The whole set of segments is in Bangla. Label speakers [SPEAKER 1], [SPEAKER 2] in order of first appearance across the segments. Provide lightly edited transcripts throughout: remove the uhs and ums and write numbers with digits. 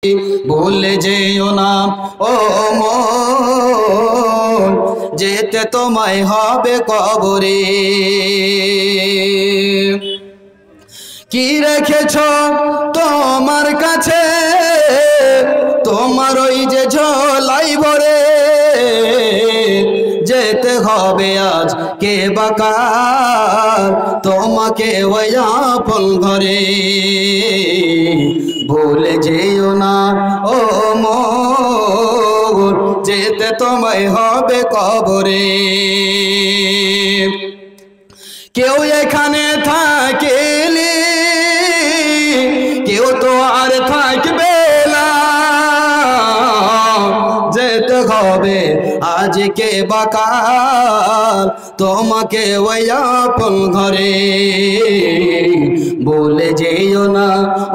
[SPEAKER 1] ভুলে যেও না ও মন, যেতে তোমায় হবে কবরে। কি রেখেছ তোমার কাছে তোমার ওই যে ঝোলাই ভরে, যেতে হবে আজ কে বাকার তোমাকে ওই আপন ঘরে। ভুলে যেও না ও মন, যেতে তোমায় হবে কবরে। কেউ এখানে থাকেনি, কেউ তো আর থাকবে না, যেতে হবে আজকে বাকাল তোমাকে ওই আপন ঘরে। ভুলে যেও না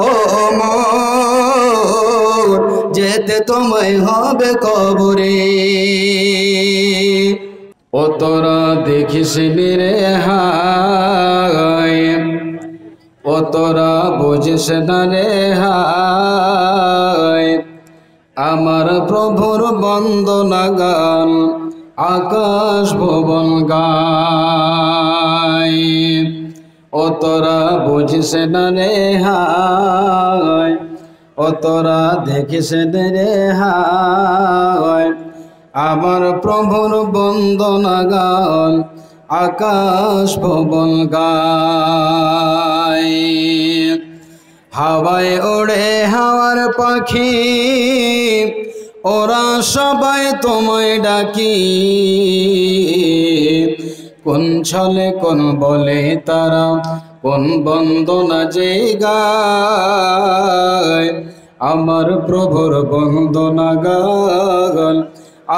[SPEAKER 1] ও মন, যেতে তোমায় হবে কবরে। ও তোরা দেখিস রে হায়, ও তোরা বুঝিস না রে হায়, আমার প্রভুর বন্দনা গান আকাশ ভুবন গায়। ও তোরা বুঝিস না রে হায়, ও তোরা দেখিস রে হায়, আমার প্রভুর বন্দনা গান আকাশ ভুবন গায়। হাওয়ায় ওড়ে হাওয়ার পাখি, ওরা সবাই তোমায় ডাকি, কোন ছলে কোন বলে তারা কোন বন্দনা যে গায়, আমার প্রভুর বন্দনা গান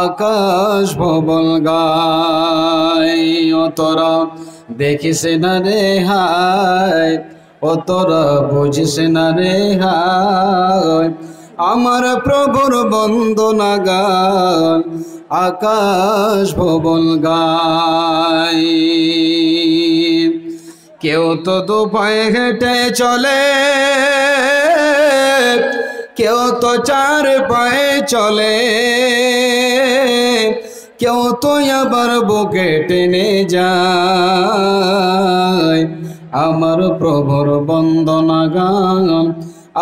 [SPEAKER 1] আকাশ ভুবন গায়। ও তোরা দেখিস না রে হায়, ও তোরা বুঝিস না রে হায়, আমার প্রভুর বন্দনা গান আকাশ ভুবন গায়। কেউ তো দু পায়ে হেঁটে চলে, কেউ তো চার পায়ে চলে, কেউ তো আবার বুকে টেনে যায়, আমার প্রভুর বন্দনা গান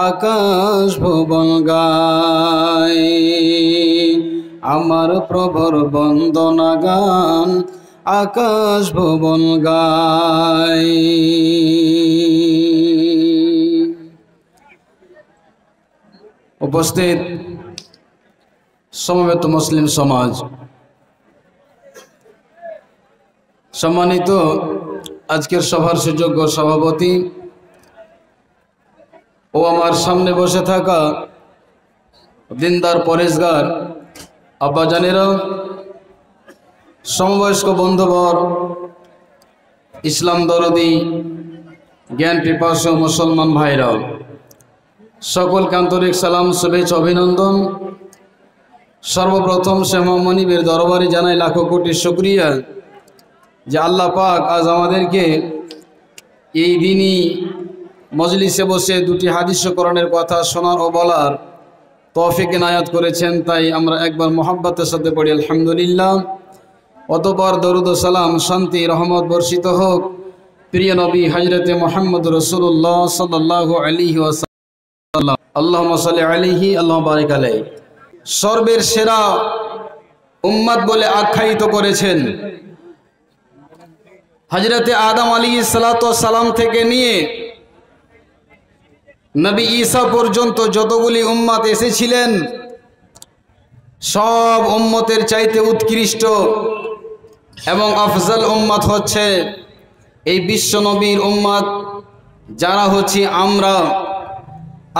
[SPEAKER 1] আকাশ ভুবন গায়, আমার প্রভুর বন্দনা গান আকাশ ভুবন গায়। উপস্থিত সমবেত মুসলিম সমাজ, সম্মানিত আজকের সভার সুযোগ্য সভাপতি ও আমার সামনে বসে থাকা দিনদার পরেশগার আব্বাজানেরা, সমবয়স্ক বন্ধুবর, ইসলাম দরদি জ্ঞান পিপাসু মুসলমান ভাইরা, সকলকে আন্তরিক সালাম, শুভেচ্ছা, অভিনন্দন। সর্বপ্রথম শ্যামা মনিবের দরবারে জানাই লাখো কোটি শুকরিয়া যে আল্লাহ পাক আজ আমাদেরকে এই দিনই মজলিসে বসে দুটি হাদিস কোরআনের কথা শোনার ও বলার তৌফিক ইনায়াত করেছেন। তাই আমরা একবার মোহাব্বতের সাথে পড়ি আলহামদুলিল্লাহ। অতঃপর দরুদ ও সালাম, শান্তি রহমত বর্ষিত হোক প্রিয় নবী হযরতে মুহাম্মদ রাসূলুল্লাহ সাল্লাল্লাহু আলাইহি ওয়াসাল্লাম। আল্লাহুম্মা সাল্লি আলাইহি আল্লাহুম্মা বারিক আলাইহি। সর্বের সেরা উম্মত বলে আখ্যায়িত করেছেন হযরতে আদম আলাইহিস সালাতু ওয়াস সালাম থেকে নিয়ে নবী ঈসা পর্যন্ত যতগুলি উম্মত এসেছিলেন, সব উম্মতের চাইতে উৎকৃষ্ট এবং আফজল উম্মত হচ্ছে এই বিশ্ব নবীর উম্মত, যারা হচ্ছে আমরা।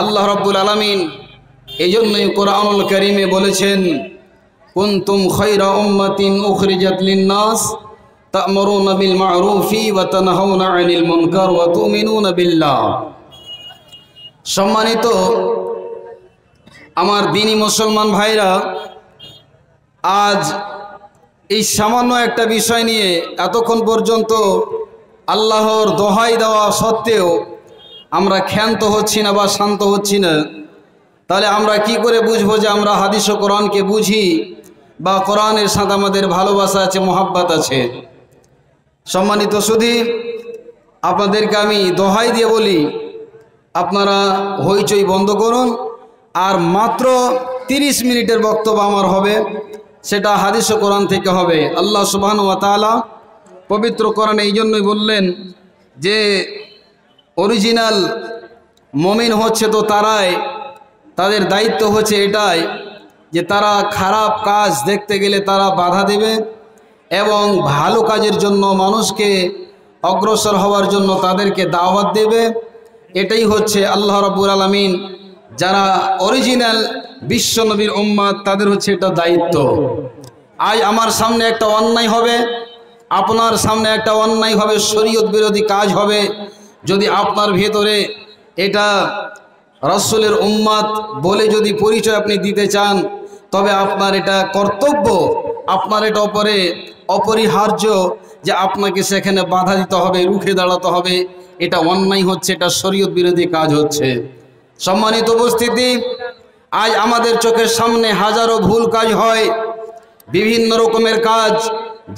[SPEAKER 1] আল্লাহ রাব্বুল আলামিন এই জন্যই কোরআনুল কারীমে বলেছেন, কুনতুম খায়রা উম্মাতিন উখরিজাত লিন-নাস তা'মুরুনা বিল মা'রুফি ওয়া তানহাউনা আনিল মুনকার ওয়া তু'মিনুনা বিল্লাহ। সম্মানিত আমার দ্বীনি মুসলমান ভাইরা, আজ এই সামান্য একটা বিষয় নিয়ে এতক্ষণ পর্যন্ত আল্লাহর দোহাই দেওয়া সত্ত্বেও আমরা ক্ষান্ত হচ্ছি না বা শান্ত হচ্ছি না। তাহলে আমরা কি করে বুঝবো যে আমরা হাদিস ও কোরআনকে বুঝি বা কোরআনের সাথে আমাদের ভালোবাসা আছে, মোহাব্বত আছে? সম্মানিত সুধী, আপনাদেরকে আমি দোহাই দিয়ে বলি, আপনারা হইচই বন্ধ করুন, আর মাত্র 30 মিনিটের বক্তব্য আমার হবে, সেটা হাদিস ও কোরআন থেকে হবে। আল্লাহ সুবহানাহু ওয়া তাআলা পবিত্র কোরআনে এই জন্যই বললেন যে অরিজিনাল মুমিন হচ্ছে তো তারাই, তাদের দায়িত্ব হচ্ছে এটাই যে তারা খারাপ কাজ দেখতে গেলে তারা বাধা দেবে এবং ভালো কাজের জন্য মানুষকে অগ্রসর হওয়ার জন্য তাদেরকে দাওয়াত দেবে। এটাই হচ্ছে আল্লাহ রাব্বুল আলামিন, যারা অরিজিনাল বিশ্ব নবীর উম্মত, তাদের হচ্ছে এটা দায়িত্ব। আজ আমার সামনে একটা অন্যায় হবে, আপনার সামনে একটা অন্যায় হবে, শরীয়ত বিরোধী কাজ হবে, যদি আপনার ভেতরে এটা রাসূলের উম্মত বলে যদি পরিচয় আপনি দিতে চান, তবে আপনার এটা কর্তব্য, আপনার এটা অপরিহার্য যে আপনাকে সেখানে বাধা দিতে হবে, রুখে দাঁড়াতে হবে। এটা অন্যায় হচ্ছে, এটা শরীয়ত বিরোধী কাজ হচ্ছে। সম্মানিত উপস্থিতি, আজ আমাদের চোখের সামনে হাজারো ভুল কাজ হয়, বিভিন্ন রকমের কাজ,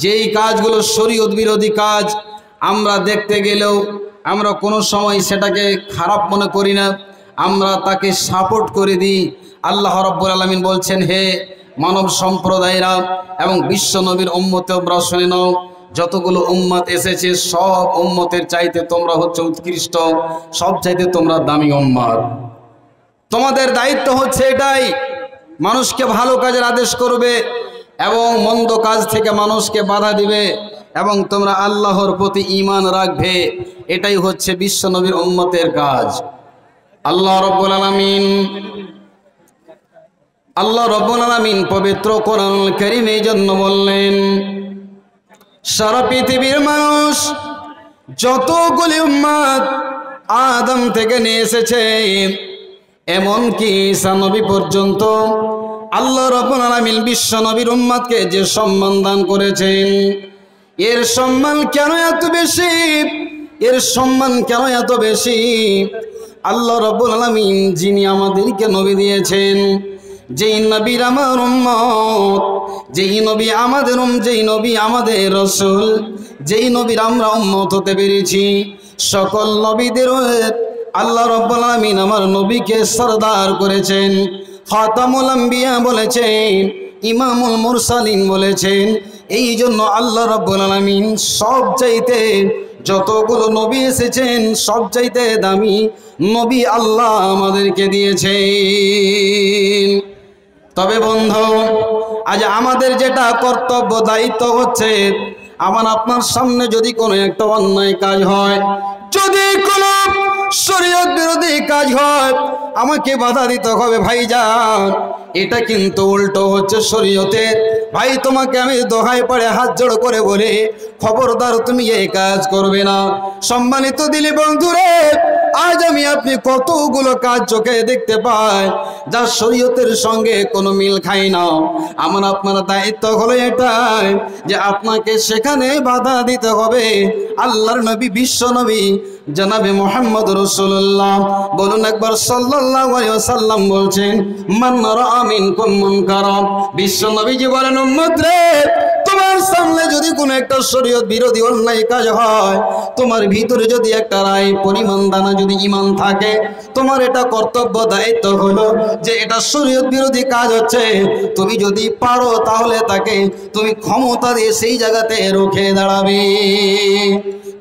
[SPEAKER 1] যেই কাজগুলো শরীয়ত বিরোধী কাজ, আমরা দেখতে গেলেও আমরা কোনো সময় সেটাকে খারাপ মনে করি না, আমরা তাকে সাপোর্ট করে দিই। আল্লাহ রাব্বুল আলামিন বলছেন, হে মানব সম্প্রদায়রা এবং বিশ্ব নবীর উম্মতরা শুনে নাও, যতগুলো উম্মত এসেছে সব উম্মতের চাইতে তোমরা হচ্ছে উৎকৃষ্ট, সব চাইতে তোমরা দামি উম্মত। তোমাদের দায়িত্ব হচ্ছে এটাই, মানুষকে ভালো কাজের আদেশ করবে এবং মন্দ কাজ থেকে মানুষকে বাধা দিবে এবং তোমরা আল্লাহর প্রতি ঈমান রাখবে। এটাই হচ্ছে বিশ্ব নবীর উম্মতের কাজ। আল্লাহ রাব্বুল আলামিন পবিত্র কোরআনুল কারীমে এই জন্য বললেন, সারা পৃথিবীর মানুষ যতগুলি উম্মত আদম থেকে নিয়ে এসেছে, এমনকি ঈসা নবী পর্যন্ত, আল্লাহ রাব্বুল আলামিন বিশ্ব নবীর উম্মতকে যে সম্মান দান করেছেন, এর সম্মান কেন এত বেশি? এর সম্মান কেন এত বেশি? আল্লাহ রাব্বুল আলামিন যিনি আমাদেরকে নবী দিয়েছেন, যেই নবীর আমার উম্মত, যেই নবী আমাদের রাসূল, যেই নবীর আমরা উম্মত হতে পেরেছি, সকল নবীদের আল্লাহ রাব্বুল আলামিন আমার নবীকে সরদার করেছেন, খাতামুল আম্বিয়া বলেছেন, ইমামুল মুরসালিন বলেছেন। এই জন্য আল্লাহ রাব্বুল আলামিন সব চাইতে, যতগুলো নবী এসেছেন সব চাইতে দামি নবী আল্লাহ আমাদেরকে দিয়েছেন। তবে বন্ধু, আজ আমাদের যেটা কর্তব্য দায়িত্ব হচ্ছে, আমার আপনার সামনে যদি কোনো একটা অন্যায় কাজ হয়, যদি কোনো শরীয়ত বিরোধী কাজ হয়, আমাকে বাধা দিতে হবে। ভাইজান, এটা কিন্তু উল্টো হচ্ছে শরীয়তের। ভাই, তোমাকে আমি দোহাই পড়ে হাত জোড় করে বলে, খবরদার তুমি এই কাজ করবে না। সম্মানিত দিলী বন্ধুরে, আজ আমি আপনি কতগুলো কাজ চোখে দেখতে পাই যা শরীয়তের সঙ্গে কোনো মিল খায় না। আমার আপনার দায়িত্ব হলো এটাই যে আপনাকে সেখানে বাধা দিতে হবে। আল্লাহর নবী, বিশ্ব নবী জনাবে মুহাম্মদ রাসূলুল্লাহ, বলুন একবার সাল্লাল্লাহু আলাইহি ওয়াসাল্লাম বলছেন, মান রাআ মিনকুম মুনকারা, বিশ্ব নবীজি বলেন, উম্মত রে, তোমার সামনে যদি কোনো একটা শরীয়ত বিরোধী অন্যায় কাজ হয়, তোমার ভিতরে যদি একটা রায় পরিমাণ দানা যদি ঈমান থাকে, তোমার এটা কর্তব্য দায়িত্ব হলো যে এটা শরীয়ত বিরোধী কাজ হচ্ছে, তুমি যদি পারো তাহলে তাকে তুমি ক্ষমতা দিয়ে সেই জায়গাতে রুখে দাঁড়াবে।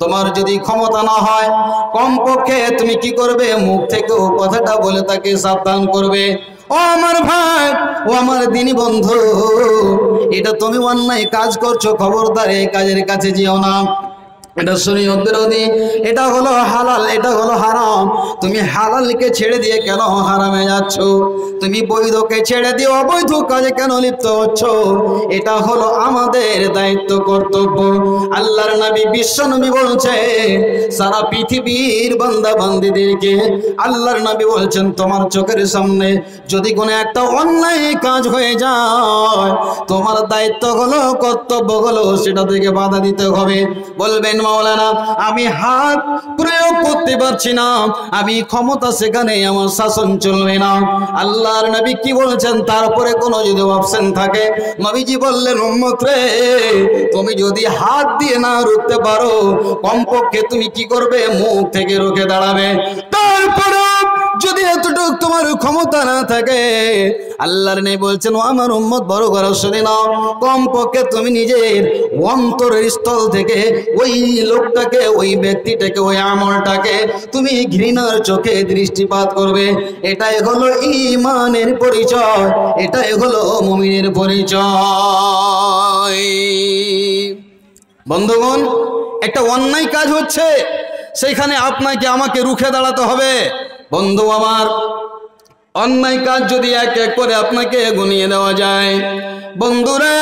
[SPEAKER 1] তোমার যদি ক্ষমতা না হয়, কমপক্ষে তুমি কি করবে? মুখ থেকে ও কথাটা বলে তাকে সাবধান করবে, ও আমার ভাই, ও আমার দিনী বন্ধু, এটা তুমি অন্যায় কাজ করছো, খবরদার এই কাজের কাছে যেও না, এটা শরীয়ত বিরোধী, এটা হলো হালাল, এটা হলো হারাম। তুমি হালালকে ছেড়ে দিয়ে কেন হারামে যাচ্ছ? তুমি বৈধকে ছেড়ে দিয়ে অবৈধ কাজে কেন লিপ্ত হচ্ছ? এটা হলো আমাদের দায়িত্ব, কর্তব্য। আল্লাহর নবী, বিশ্ব নবী বলছে, সারা পৃথিবীর বান্দা বান্দীদেরকে আল্লাহর নবী বলছেন, তোমার চোখের সামনে যদি কোনো একটা অন্যায় কাজ হয়ে যায়, তোমার দায়িত্ব হলো, কর্তব্য হলো সেটা থেকে বাধা দিতে হবে। বলবেন মাওলানা আমি হাত প্রয়োগ করতে পারছি না, আমি ক্ষমতা সেখানে আমার শাসন চলবে না। আল্লাহর নবী কি বলেছেন? তারপরে কোনো যদি অপশন থাকে, নবীজি বললেন উম্মত রে, তুমি যদি হাত দিয়ে না রুখতে পারো, কমপক্ষে তুমি কি করবে? মুখ থেকে রুখে দাঁড়াবে। তারপরে যদি এতটুকু তোমার ক্ষমতা না থাকে, আল্লাহর নবী বলছেন ও আমার উম্মত বড় করে শুনে নাও, কমপক্ষে তুমি নিজের অন্তরের স্থল থেকে ওই লোকটাকে, ওই ব্যক্তিটাকে, ওই আমলটাকে তুমি ঘৃণার চোখে দৃষ্টিপাত করবে। এটাই হলো ঈমানের পরিচয়, এটাই হলো মুমিনের পরিচয়। বন্ধুগণ, একটা অন্যায় কাজ হচ্ছে, সেখানে আপনাকে আমাকে রুখে দাঁড়াতে হবে। বন্ধু আমার, অন্যায় কাজ যদি এক এক করে আপনাকে গুনিয়ে দেওয়া যায়, বন্ধুরা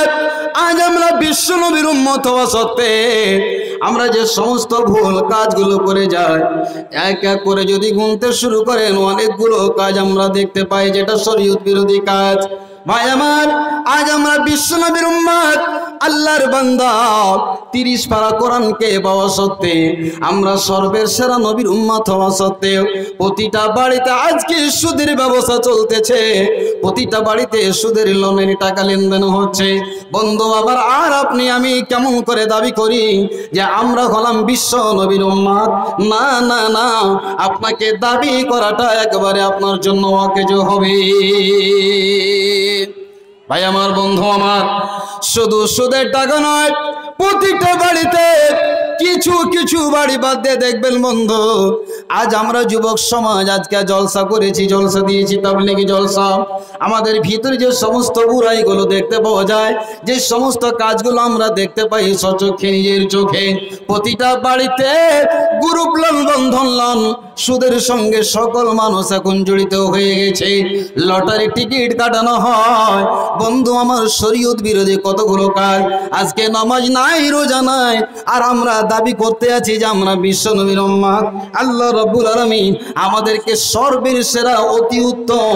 [SPEAKER 1] আজ আমরা বিশ্ব নবীর উম্মত হওয়া সত্ত্বে আমরা যে সমস্ত ভুল কাজগুলো করে যাই, এক এক করে যদি গুনতে শুরু করেন, অনেকগুলো কাজ আমরা দেখতে পাই যেটা শরীয়ত বিরোধী কাজ। ভাই আমার, আজ আমরা বিশ্ব নবীর উম্মত, আল্লাহর বান্দা, 30 পারা কোরআনকে পাওয়া সত্ত্বে, আমরা সর্বের সেরা নবীর উম্মত হওয়া সত্ত্বেও প্রতিটা বাড়িতে আজকে সুদের ব্যবসা চলতেছে, প্রতিটা বাড়িতে সুদের লোনের টাকা লেনদেন হচ্ছে। বন্ধু আবার আর আপনি আমি কেমন করে দাবি করি যে আমরা হলাম বিশ্ব নবীর উম্মত? না না না, আপনাকে দাবি করাটা একেবারে আপনার জন্য অকেজ হবে। ভাই আমার, বন্ধু আমার, শুধু সুদের টাকা নয়, প্রতিটা বাড়িতে কিছু কিছু বাড়ি বাদ দিয়ে দেখবেন বন্ধু, আজ আমরা যুবক সমাজ আজকে জলসা করেছি, জলসা দিয়েছি, তাবলীগি জলসা, আমাদের ভিতরে যে সমস্ত বুরাইগুলো দেখতে পাওয়া যায়, যে সমস্ত কাজগুলো আমরা দেখতে পাই সচক্ষে, নিজের চোখে, প্রতিটা বাড়িতে গ্রুপ লোন, বন্ধন লোন, সুদের সঙ্গে সকল মানুষ এখন জড়িত হয়ে গেছে। লটারি টিকিট কাটানো হয়। বন্ধু আমার, শরীয়ত বিরোধী কতগুলো কাজ। আজকে নামাজ নাই, রোজা নাই, আর আমরা দাবি করতে আছি যে আমরা বিশ্ব নবীর উম্মত। আল্লাহ রাব্বুল আলামিন আমাদেরকে সর্বের সেরা, অতি উত্তম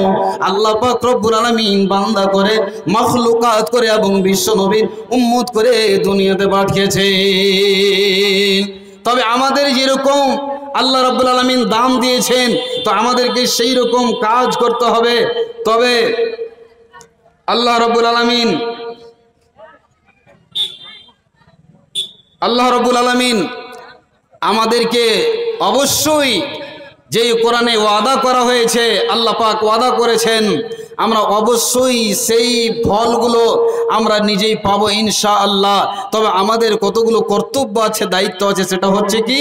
[SPEAKER 1] আল্লাহ পাক রব্বুল আলামিন বান্দা করে, মাখলুকাত করে এবং বিশ্ব নবীর উম্মত করে দুনিয়াতে পাঠিয়েছে। তবে আমাদের যেরকম আল্লাহ রাব্বুল আলামিন দাম দিয়েছেন, তো আমাদেরকে সেই রকম কাজ করতে হবে। তবে আল্লাহ রাব্বুল আলামিন আমাদেরকে অবশ্যই যে কোরআনে ওয়াদা করা হয়েছে, আল্লাহ পাক ওয়াদা করেছেন, আমরা অবশ্যই সেই ফলগুলো আমরা নিজেই পাবো ইনশাআল্লাহ। তবে আমাদের কতগুলো কর্তব্য আছে, দায়িত্ব আছে, সেটা হচ্ছে কি,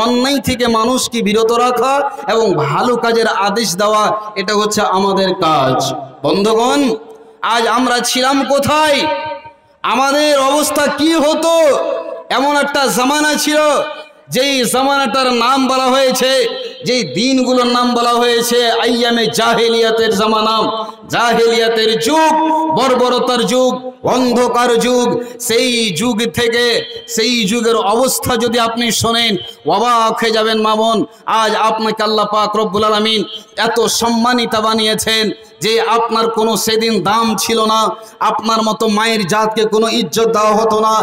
[SPEAKER 1] অন্যায় থেকে মানুষকে বিরত রাখা এবং ভালো কাজের আদেশ দেওয়া, এটা হচ্ছে আমাদের কাজ। বন্ধুগণ, আজ আমরা ছিলাম কোথায়, আমাদের অবস্থা কি হতো? এমন একটা জামানা ছিল, যেই জামানাটার নাম বলা হয়েছে, যেই দিনগুলোর নাম বলা হয়েছে আইয়ামে জাহেলিয়াতের জামানা, জাহেলিয়াতের যুগ, বর্বরতার যুগ, অন্ধকার যুগ। সেই যুগ থেকে, সেই যুগের অবস্থা যদি আপনি শোনেন, অবাক হয়ে যাবেন। মামুন, আজ আপনাকে আল্লাহ পাক রব্বুল আলামিন এত সম্মানিত বানিয়েছেন যে আপনার কোনো সেদিন দাম ছিল না, আপনার মতো মায়ের জাতকে কোনো ইজ্জত দেওয়া হতো না।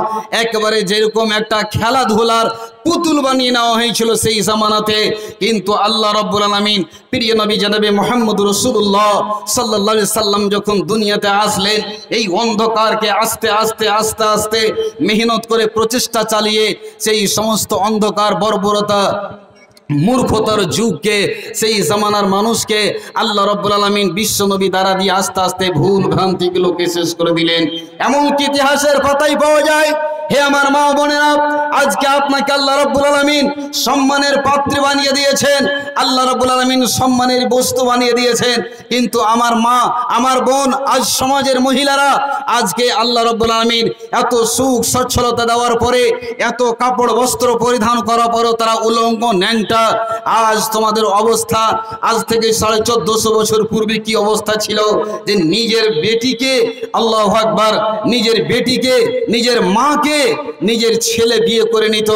[SPEAKER 1] একেবারে যেরকম একটা খেলাধুলার পুতুল বানিয়ে নেওয়া হয়েছিল সেই জামানাতে। কিন্তু আল্লাহ রাব্বুল আলামিন প্রিয় নবী জনাবে মুহাম্মদ রাসূলুল্লাহ সাল্লাল্লাহু আলাইহি সাল্লাম যখন দুনিয়াতে আসলেন, এই অন্ধকারকে আস্তে আস্তে আস্তে আস্তে মেহনত করে প্রচেষ্টা চালিয়ে সেই সমস্ত অন্ধকার, বর্বরতা, মূর্খতার যুগকে, সেই জামানার মানুষকে আল্লাহ রাব্বুল আলামিন বিশ্ব নবী দ্বারা দিয়ে আস্তে আস্তে ভুল ভ্রান্তিগুলোকে শেষ করে দিলেন। এমনকি ইতিহাসের পাতায় পাওয়া যায়, হে আমার মা বোনেরা, আজকে আপনাকে আল্লাহ রাব্বুল আলামিন সম্মানের পাত্র বানিয়ে দিয়েছেন, আল্লাহ রাব্বুল আলামিন সম্মানের বস্তু বানিয়ে দিয়েছেন। কিন্তু আমার মা, আমার বোন, আজ সমাজের মহিলারা আজকে আল্লাহ রাব্বুল আলামিন এত সুখ সচ্ছলতা দেওয়ার পরে, এত কাপড় বস্ত্র পরিধান করার পরেও তারা উলঙ্গ, ন্যাংটা। আজ তোমাদের অবস্থা, আজ থেকে 1450 বছর পূর্বে কি অবস্থা ছিল, যে নিজের বেটিকে, আল্লাহু আকবার, নিজের বেটিকে, নিজের মাকে আগে নিজের ছেলে বিয়ে করে নিত,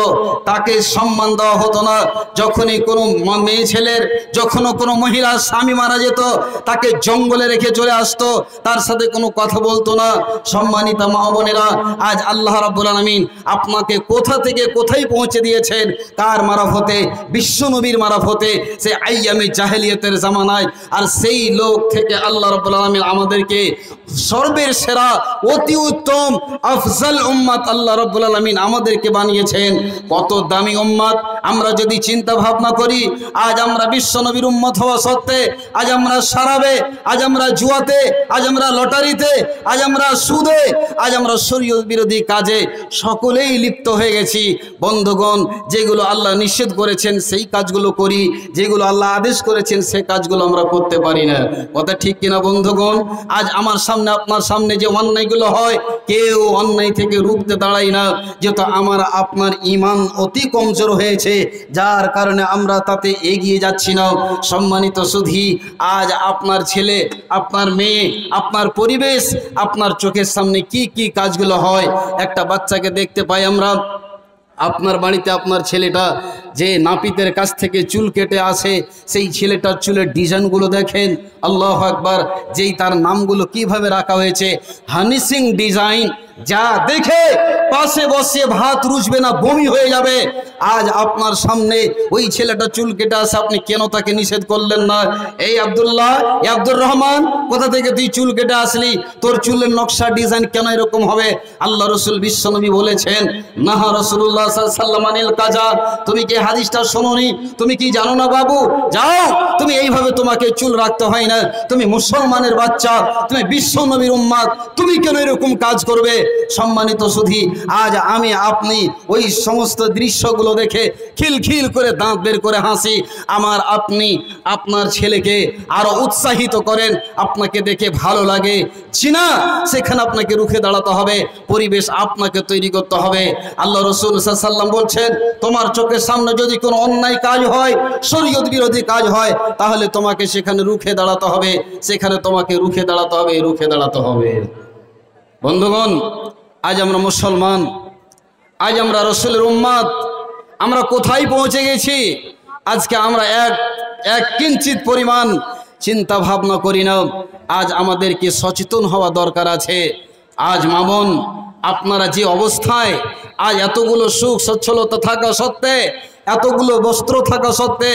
[SPEAKER 1] তাকে সম্মান দেওয়া হতো না। যখনই কোনো মেয়ে ছেলের যখনও কোনো মহিলার স্বামী মারা যেত, তাকে জঙ্গলে রেখে চলে আসতো, তার সাথে কোনো কথা বলতো না। সম্মানিত মা বোনেরা, আজ আল্লাহ রাব্বুল আলামিন আপনাকে কোথা থেকে কোথায় পৌঁছে দিয়েছেন, কার মারফতে? বিশ্ব নবীর মারফতে, সে আইয়ামে জাহেলিয়তের জামানায়। আর সেই লোক থেকে আল্লাহ রাব্বুল আলামিন আমাদেরকে সর্বের সেরা, অতি উত্তম আফজাল উম্মাত আল্লাহ রাব্বুল আলামিন আমাদেরকে বানিয়েছেন। কত দামি উম্মাত! আমরা যদি চিন্তা ভাবনা করি, আজ আমরা বিশ্ব নবীর উম্মত হওয়া সত্ত্বে আজ আমরা শরাবে, আজ আমরা জুয়াতে, আজ আমরা লটারিতে, আজ আমরা সুদে, আজ আমরা শরীয়ত বিরোধী কাজে সকলেই লিপ্ত হয়ে গেছি। বন্ধুগণ, যেগুলো আল্লাহ নিষেধ করেছেন সেই কাজগুলো করি, যেগুলো আল্লাহ আদেশ করেছেন সেই কাজগুলো আমরা করতে পারি না। কথা ঠিক কিনা বন্ধুগণ? আজ আমার সামনে আপনার সামনে যে অন্যায়গুলো হয়, কেউ অন্যায় থেকে রুখতে দাঁড়ায় না, যেহেতু আমার আপনার ঈমান অতি কমজোর হয়েছে, যার কারণে আমরা তাতে এগিয়ে যাচ্ছি না। সম্মানিত সুধী, আজ আপনার ছেলে, আপনার মেয়ে, আপনার পরিবেশ, আপনার চোখের সামনে কি কি কাজগুলো হয়। একটা বাচ্চাকে দেখতে পাই আমরা, আপনার বাড়িতে আপনার ছেলেটা যে নাপিতের কাছ থেকে চুল কেটে আসে, সেই ছেলেটার চুলের ডিজাইনগুলো দেখেন, আল্লাহু আকবার, যেই তার নামগুলো কিভাবে রাখা হয়েছে, হানি সিং ডিজাইন, যা দেখে পাশে বসে ভাত রুচবে না, বমি হয়ে যাবে। আজ আপনার সামনে ওই ছেলেটা চুল কেটে আসে, আপনি কেন তাকে নিষেধ করলেন না? এই আব্দুল্লাহ, আব্দুর রহমান, কোথা থেকে তুই চুল কেটে আসলি? তোর চুলের নকশা ডিজাইন কেন এরকম হবে? আল্লাহ রসুল বিশ্বনবী বলেছেন, নাহা রাসূলুল্লাহ সাল্লাল্লাহু আলাইহি ওয়াসাল্লাম আনিল কাজা। তুমি কি হাদিসটা শোনোনি? তুমি কি জানো না বাবু? যাও, তুমি এইভাবে তোমাকে চুল রাখতে হয় না। তুমি মুসলমানের বাচ্চা, তুমি বিশ্বনবীর উম্মত, তুমি কেন এরকম কাজ করবে? সম্মানিত সুধী, আজ আমি আপনি ওই সমস্ত দৃশ্যগুলো দেখে খিলখিল করে দাঁত বের করে হাসি। আমার আপনি আপনার ছেলেকে আরো উৎসাহিত করেন, আপনাকে দেখে ভালো লাগে, চিনা, সেখানে আপনাকে রুখে দাঁড়াতে হবে, পরিবেশ আপনাকে তৈরি করতে হবে। আল্লাহ রসুল সাল্লাল্লাহু আলাইহি ওয়াসাল্লাম বলছেন, তোমার চোখের সামনে যদি কোনো অন্যায় কাজ হয়, শরীয়ত বিরোধী কাজ হয়, তাহলে তোমাকে সেখানে রুখে দাঁড়াতে হবে, সেখানে তোমাকে রুখে দাঁড়াতে হবে, রুখে দাঁড়াতে হবে। বন্ধুগণ, আজ আমরা মুসলমান, আজ আমরা রসুলের উম্মত, আমরা কোথায় পৌঁছে গেছি? আজকে আমরা এক কিঞ্চিত পরিমাণ চিন্তা ভাবনা করি না। আজ আমাদেরকে সচেতন হওয়া দরকার আছে। আজ মা বোন, আপনারা যে অবস্থায়, আজ এতগুলো সুখ সচ্ছলতা থাকা সত্ত্বে, এতগুলো বস্ত্র থাকা সত্ত্বে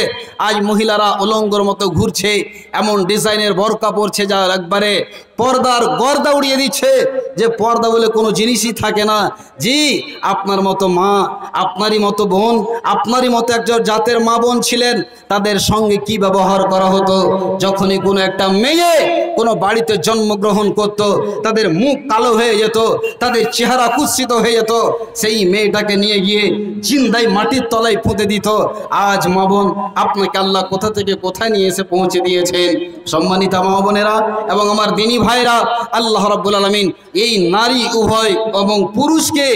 [SPEAKER 1] আজ মহিলারা উলঙ্গর মতো ঘুরছে, এমন ডিজাইনের বোরকা পরছে যা একবারে পর্দার গর্দা উড়িয়ে দিচ্ছে, যে পর্দা বলে কোনো জিনিসই থাকে না। জি, আপনার মতো মা, আপনারই মতো বোন, আপনারই মতো একজন জাতের মা বোন ছিলেন, তাদের সঙ্গে কি ব্যবহার করা হতো? যখনই কোনো একটা মেয়ে কোনো বাড়িতে জন্মগ্রহণ করত, তাদের মুখ কালো হয়ে যেত, তাদের চেহারা কুৎসিত হয়ে যেত, সেই মেয়েটাকে নিয়ে গিয়ে জিন্দাই মাটির তলায় পুঁতে দিত। আজ মা বোন, আপনাকে আল্লাহ কোথা থেকে কোথায় নিয়ে এসে পৌঁছে দিয়েছেন। সম্মানিত মা বোনেরা এবং আমার দিনী ভাইরা, আল্লাহ রাব্বুল আলামিন এই নারী উভয় এবং পুরুষকে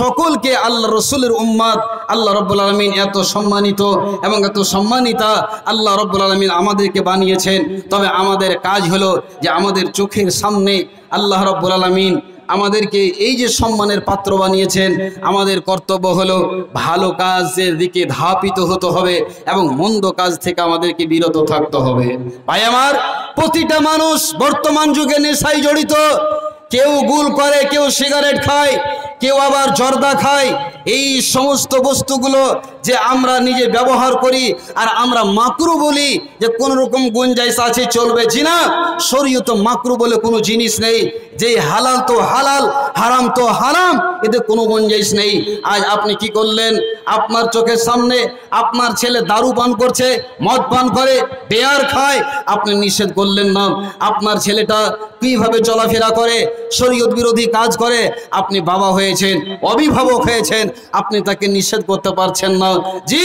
[SPEAKER 1] সকলকে আল্লাহ রসুলের উম্মত আল্লাহ রাব্বুল আলামিন এত সম্মানিত এবং এত সম্মানিতা আল্লাহ রাব্বুল আলামিন আমাদেরকে বানিয়েছেন। তবে আমাদের কাজ হলো যে আমাদের চোখের সামনে আল্লাহ রাব্বুল আলামিন আমাদেরকে এই যে সম্মানের পাত্র বানিয়েছেন, আমাদের কর্তব্য হলো ভালো কাজের দিকে ধাপিত হতে হবে এবং মন্দ কাজ থেকে আমাদেরকে বিরত থাকতে হবে। ভাই আমার, প্রতিটা মানুষ বর্তমান যুগে নেশায় জড়িত। কেউ গুল করে, কেউ সিগারেট খায়, কেউ আবার জর্দা খায়। এই সমস্ত বস্তুগুলো যে আমরা নিজে ব্যবহার করি আর আমরা মাকরু বলি, যে কোন রকম গুঞ্জাইশ আছে চলবে, জি না, শরীয়ত মাকরু বলে কোনো জিনিস নেই। যে হালাল তো হালাল, হারাম তো হারাম, এতে কোনো গুঞ্জাইশ নেই। আজ আপনি কি করলেন? আপনার চোখের সামনে আপনার ছেলে দারু পান করছে, মদ পান করে, বিয়ার খায়, আপনি নিষেধ করলেন না। আপনার ছেলেটা কিভাবে চলাফেরা করে, শরীয়ত বিরোধী কাজ করে, আপনি বাবা হয়েছেন, অভিভাবক হয়েছেন, আপনি তাকে নিষেধ করতে পারছেন না। জি,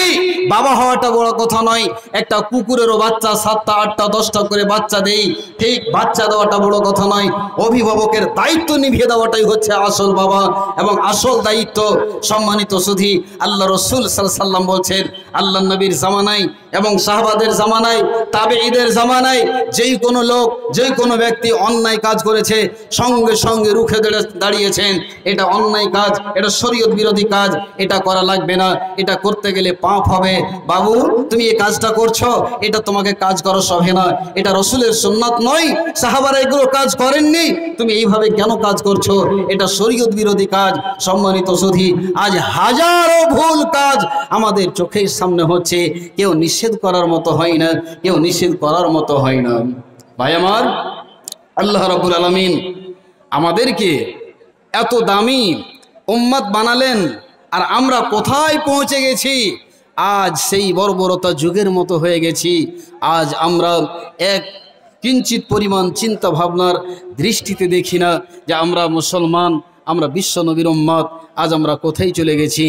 [SPEAKER 1] বাবা হওয়াটা বড় কথা নয়, একটা কুকুরেরও বাচ্চা 7টা 8টা 10টা করে বাচ্চা দেই, ঠিক বাচ্চা দেওয়াটা বড় কথা নয়, অভিভাবকের দায়িত্ব নিভিয়ে দেওয়াটাই হচ্ছে আসল বাবা এবং আসল দায়িত্ব। সম্মানিত সুধী, আল্লাহ রসুল সাল্লাল্লাহু আলাইহি ওয়াসাল্লাম বলছেন, আল্লাহ নবীর জামানায় এবং সাহাবাদের জামানায়, তাবেঈদের জামানায় যেই কোনো লোক, যেই কোনো ব্যক্তি অন্যায় কাজ করেছে সঙ্গে সঙ্গে রুখে দাঁড়িয়েছেন, এটা অন্যায় কাজ, এটা শরীয়ত বিরোধী কাজ, এটা করা লাগবে না, এটা করতে গেলে পাপ হবে। বাবু, তুমি এই কাজটা করছো, এটা তোমাকে কাজ করা সহে না, এটা রসুলের সুন্নাত নয়, সাহাবারা এগুলো কাজ করেননি, তুমি এইভাবে কেন কাজ করছো, এটা শরীয়ত বিরোধী কাজ। সম্মানিত সুধী, আজ হাজারো ভুল কাজ আমাদের চোখের সামনে হচ্ছে, কেউ নিষেধ করার মতো হয় না, কেউ নিষেধ করার মতো হয় না। ভাই আমার, আল্লাহ রাব্বুল আলামিন আমাদেরকে এত দামি উম্মত বানালেন, আর আমরা কোথায় পৌঁছে গেছি? আজ সেই বর্বরতা যুগের মতো হয়ে গেছি। আজ আমরা এক কিঞ্চিত পরিমাণ চিন্তা ভাবনার দৃষ্টিতে দেখি না যে আমরা মুসলমান, আমরা বিশ্ব নবীর উম্মত। আজ আমরা কোথায় চলে গেছি?